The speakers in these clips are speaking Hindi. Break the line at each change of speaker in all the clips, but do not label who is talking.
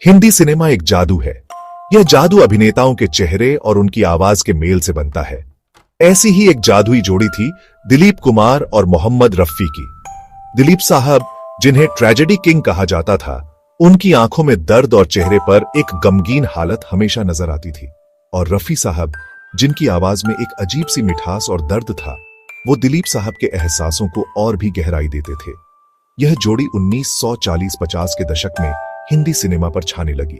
हिंदी सिनेमा एक जादू है। यह जादू अभिनेताओं के चेहरे और उनकी आवाज के मेल से बनता है। ऐसी ही एक जादुई जोड़ी थी दिलीप कुमार और मोहम्मद रफी की। दिलीप साहब, जिन्हें ट्रेजेडी किंग कहा जाता था, उनकी आंखों में दर्द और चेहरे पर एक गमगीन हालत हमेशा नजर आती थी। और रफी साहब, जिनकी आवाज में एक अजीब सी मिठास और दर्द था, वो दिलीप साहब के एहसासों को और भी गहराई देते थे। यह जोड़ी 1940-50 के दशक में हिंदी सिनेमा पर छाने लगी।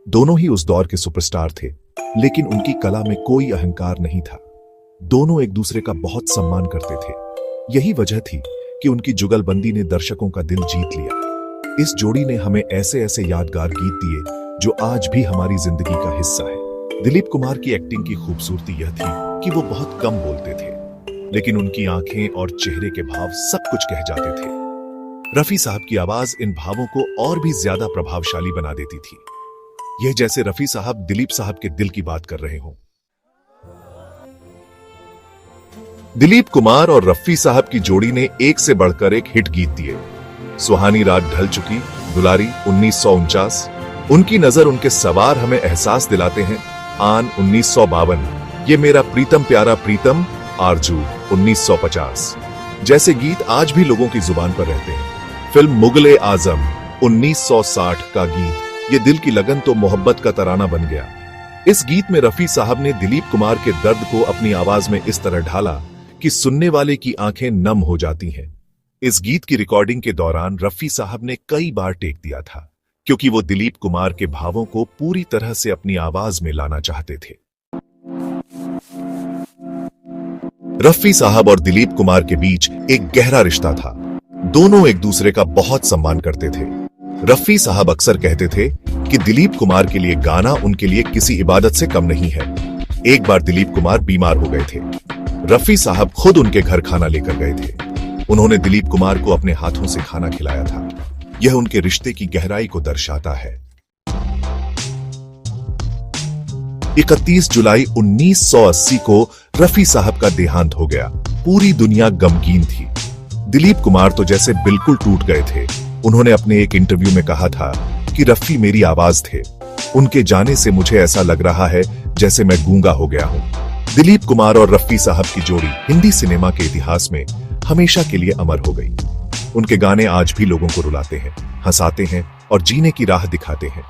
दोनों ही उस दौर के सुपरस्टार थे, लेकिन उनकी कला में कोई अहंकार नहीं था। दोनों एक दूसरे का बहुत सम्मान करते थे। यही वजह थी कि उनकी जुगलबंदी ने दर्शकों का दिल जीत लिया। इस जोड़ी ने हमें ऐसे ऐसे यादगार गीत दिए जो आज भी हमारी जिंदगी का हिस्सा है। दिलीप कुमार की एक्टिंग की खूबसूरती यह थी कि वो बहुत कम बोलते थे, लेकिन उनकी आंखें और चेहरे के भाव सब कुछ कह जाते थे। रफी साहब की आवाज इन भावों को और भी ज्यादा प्रभावशाली बना देती थी। यह जैसे रफी साहब दिलीप साहब के दिल की बात कर रहे हों। दिलीप कुमार और रफी साहब की जोड़ी ने एक से बढ़कर एक हिट गीत दिए। सुहानी रात ढल चुकी, दुलारी 1949, उनकी नजर उनके सवार हमें एहसास दिलाते हैं, आन 1952, ये मेरा प्रीतम प्यारा प्रीतम, आरजू 1950 जैसे गीत आज भी लोगों की जुबान पर रहते हैं। फिल्म मुगले आजम 1960 का गीत ये दिल की लगन तो मोहब्बत का तराना बन गया। इस गीत में रफी साहब ने दिलीप कुमार के दर्द को अपनी आवाज में इस तरह ढाला कि सुनने वाले की आंखें नम हो जाती हैं। इस गीत की रिकॉर्डिंग के दौरान रफी साहब ने कई बार टेक दिया था, क्योंकि वो दिलीप कुमार के भावों को पूरी तरह से अपनी आवाज में लाना चाहते थे। रफी साहब और दिलीप कुमार के बीच एक गहरा रिश्ता था। दोनों एक दूसरे का बहुत सम्मान करते थे। रफी साहब अक्सर कहते थे कि दिलीप कुमार के लिए गाना उनके लिए किसी इबादत से कम नहीं है। एक बार दिलीप कुमार बीमार हो गए थे। रफी साहब खुद उनके घर खाना लेकर गए थे। उन्होंने दिलीप कुमार को अपने हाथों से खाना खिलाया था। यह उनके रिश्ते की गहराई को दर्शाता है। 31 जुलाई 1980 को रफी साहब का देहांत हो गया। पूरी दुनिया गमगीन थी। दिलीप कुमार तो जैसे बिल्कुल टूट गए थे। उन्होंने अपने एक इंटरव्यू में कहा था कि रफी मेरी आवाज थे। उनके जाने से मुझे ऐसा लग रहा है जैसे मैं गूंगा हो गया हूं। दिलीप कुमार और रफी साहब की जोड़ी हिंदी सिनेमा के इतिहास में हमेशा के लिए अमर हो गई। उनके गाने आज भी लोगों को रुलाते हैं, हंसाते हैं और जीने की राह दिखाते हैं।